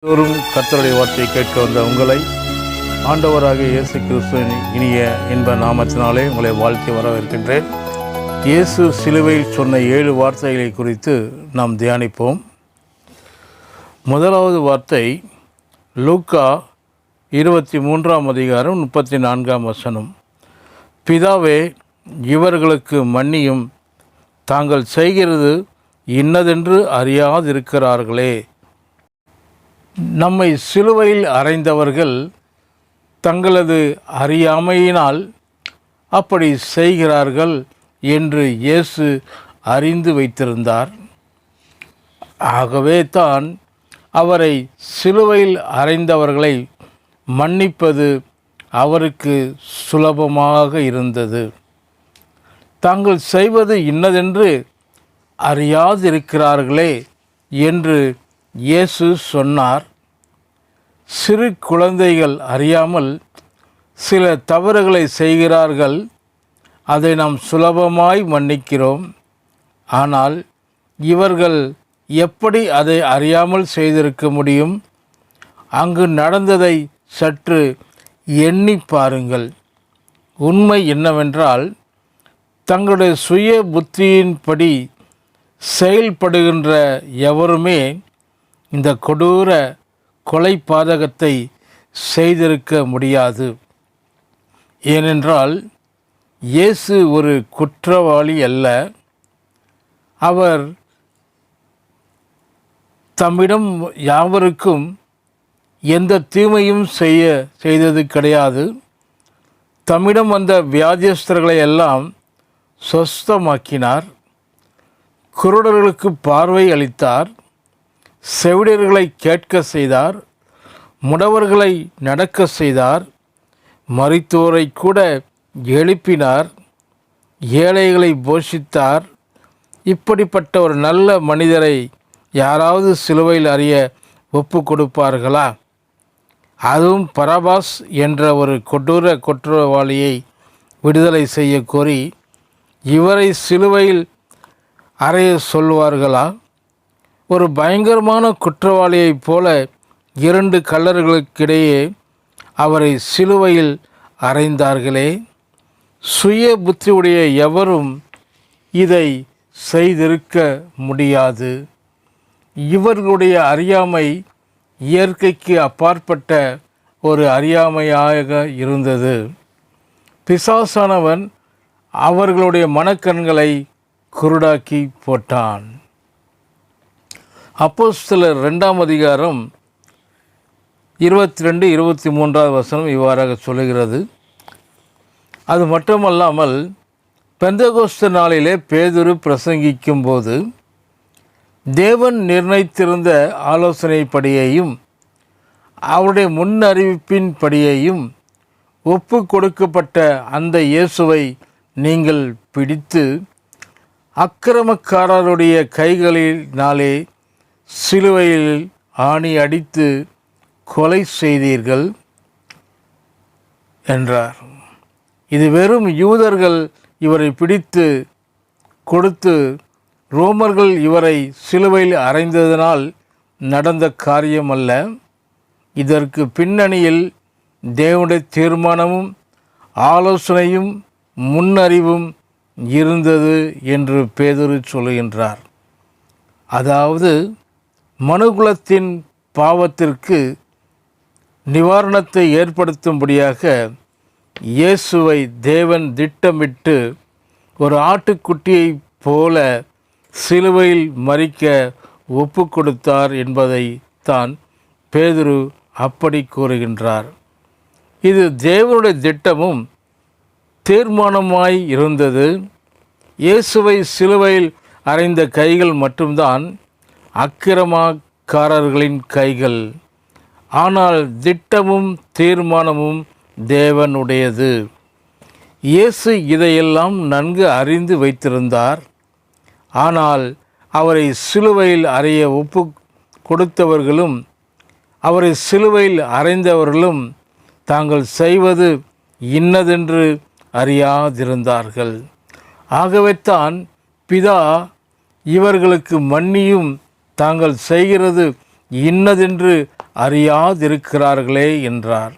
தோறும் கர்த்தருடைய வார்த்தையை கேட்க வந்த உங்களை ஆண்டவராக இயேசு கிறிஸ்துவின் இனிய இன்ப நாமத்தினாலே உங்களை வாழ்த்தி வரவேற்கின்றேன். இயேசு சிலுவையில் சொன்ன 7 வார்த்தைகளை குறித்து நாம் தியானிப்போம். முதலாவது வார்த்தை லூக்கா 23ஆம் அதிகாரம் 34ஆம் வசனம். பிதாவே, இவர்களுக்கு மன்னியும், தாங்கள் செய்கிறது இன்னதென்று அறியாதிருக்கிறார்களே. நம்மை சிலுவையில் அறைந்தவர்கள் தங்களது அறியாமையினால் அப்படி செய்கிறார்கள் என்று இயேசு அறிந்து வைத்திருந்தார். ஆகவே தான் அவரை சிலுவையில் அறைந்தவர்களை மன்னிப்பது அவருக்கு சுலபமாக இருந்தது. தாங்கள் செய்வது இன்னதென்று அறியாதிருக்கிறார்களே என்று இயேசு சொன்னார். சிறு குழந்தைகள் அறியாமல் சில தவறுகளை செய்கிறார்கள். அதை நாம் சுலபமாய் மன்னிக்கிறோம். ஆனால் இவர்கள் எப்படி அதை அறியாமல் செய்திருக்க முடியும்? அங்கு நடந்ததை சற்று எண்ணி பாருங்கள். உண்மை என்னவென்றால், தங்களுடைய சுய புத்தியின்படி செயல்படுகின்ற எவருமே இந்த கொடூர கொலை பாதகத்தை செய்திருக்க முடியாது. ஏனென்றால் இயேசு ஒரு குற்றவாளி அல்ல. அவர் தம்மிடம் யாவருக்கும் எந்த தீமையும் செய்தது கிடையாது. தம்மிடம் வந்த வியாதியஸ்தர்களை எல்லாம் சொஸ்தமாக்கினார். குருடர்களுக்கு பார்வை அளித்தார். செவிடர்களை கேட்க செய்தார். முடவர்களை நடக்க செய்தார். மரித்தோரை கூட எழுப்பினார். ஏழைகளை போஷித்தார். இப்படிப்பட்ட ஒரு நல்ல மனிதரை யாராவது சிலுவையில் அறிய ஒப்பு கொடுப்பார்களா? அதுவும் பரபாஸ் என்ற ஒரு கொடூர குற்றவாளியை விடுதலை செய்ய கோரி இவரை சிலுவையில் அறைய சொல்வார்களா? ஒரு பயங்கரமான குற்றவாளியைப் போல 2 கல்லர்களுக்கிடையே அவரை சிலுவையில் அறைந்தார்களே. சுய புத்தியுடைய எவரும் இதை செய்திருக்க முடியாது. இவர்களுடைய அறியாமை இயற்கைக்கு அப்பாற்பட்ட ஒரு அறியாமையாக இருந்தது. பிசாசானவன் அவர்களுடைய மனக்கண்களை குருடாக்கி போட்டான். அப்போஸ்தலர் 2ஆம் அதிகாரம் 22-23 வசனம் இவ்வாறாக சொல்லுகிறது. அது மட்டுமல்லாமல், பெந்தெகோஸ்து நாளிலே பேதுரு பிரசங்கிக்கும் போது தேவன் நிர்ணயித்திருந்த ஆலோசனைப்படியையும் அவருடைய முன்னறிவிப்பின்படியையும் ஒப்பு கொடுக்கப்பட்ட அந்த இயேசுவை நீங்கள் பிடித்து அக்கிரமக்காரருடைய கைகளினாலே சிலுவையில் ஆணி அடித்து கொலை செய்தீர்கள் என்றார். இது வெறும் யூதர்கள் இவரை பிடித்து கொடுத்து ரோமர்கள் இவரை சிலுவையில் அறைந்ததினால் நடந்த காரியம் அல்ல. இதற்கு பின்னணியில் தேவனுடைய தீர்மானமும் ஆலோசனையும் முன்னறிவும் இருந்தது என்று பேதுரு சொல்லுகின்றார். அதாவது மனுகுலத்தின் பாவத்திற்கு நிவாரணத்தை ஏற்படுத்தும்படியாக இயேசுவை தேவன் திட்டமிட்டு ஒரு ஆட்டுக்குட்டியைப் போல சிலுவையில் மரிக்க ஒப்பு கொடுத்தார் என்பதை தான் பேதுரு அப்படி கூறுகின்றார். இது தேவனுடைய திட்டமும் தீர்மானமாய் இருந்தது. இயேசுவை சிலுவையில் அறைந்த கைகள் மட்டும்தான் அக்கிரமக்காரர்களின் கைகள். ஆனால் திட்டமும் தீர்மானமும் தேவனுடையது. இயேசு இதையெல்லாம் நன்கு அறிந்து வைத்திருந்தார். ஆனால் அவரை சிலுவையில் அறைய ஒப்பு கொடுத்தவர்களும் அவரை சிலுவையில் அறைந்தவர்களும் தாங்கள் செய்வது இன்னதென்று அறியாதிருந்தார்கள். ஆகவே தான் பிதா இவர்களுக்கு மன்னியும், தாங்கள் செய்கிறது இன்னதென்று அறியாதிருக்கிறார்களே என்றார்.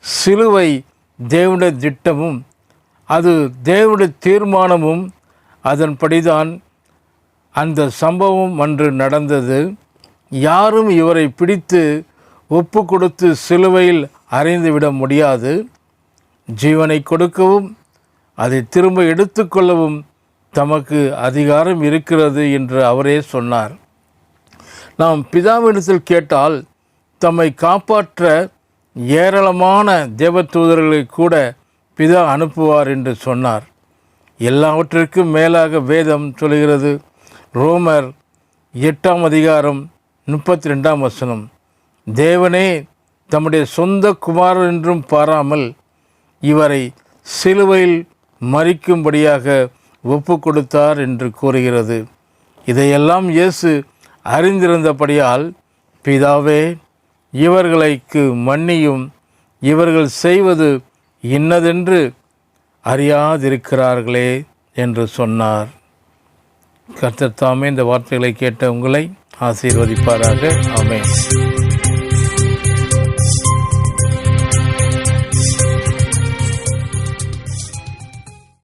சிலுவை தேவனுடைய திட்டமும் அது தேவனுடைய தீர்மானமும், அதன்படிதான் அந்த சம்பவம் அன்று நடந்தது. யாரும் இவரை பிடித்து ஒப்பு கொடுத்து சிலுவையில் அறைந்துவிட முடியாது. ஜீவனை கொடுக்கவும் அதை திரும்ப எடுத்துக்கொள்ளவும் தமக்கு அதிகாரம் இருக்கிறது என்று அவரே சொன்னார். நாம் பிதாவிடத்தில் கேட்டால் தம்மை காப்பாற்ற ஏராளமான தேவதூதர்களை கூட பிதா அனுப்புவார் என்று சொன்னார். எல்லாவற்றிற்கும் மேலாக வேதம் சொல்கிறது. ரோமர் 8:32 தேவனே தம்முடைய சொந்த குமாரன் என்றும் பாராமல் இவரை சிலுவையில் மரிக்கும்படியாக ஒப்பு கொடுத்தார் என்று கூறுகிறது. இதையெல்லாம் இயேசு அறிந்திருந்தபடியால், பிதாவே இவர்களுக்கு மன்னியும், இவர்கள் செய்வது இன்னதென்று அறியாதிருக்கிறார்களே என்று சொன்னார். கர்த்தர் தாமே இந்த வார்த்தைகளை கேட்ட உங்களை ஆசீர்வதிப்பாராக. ஆமென்.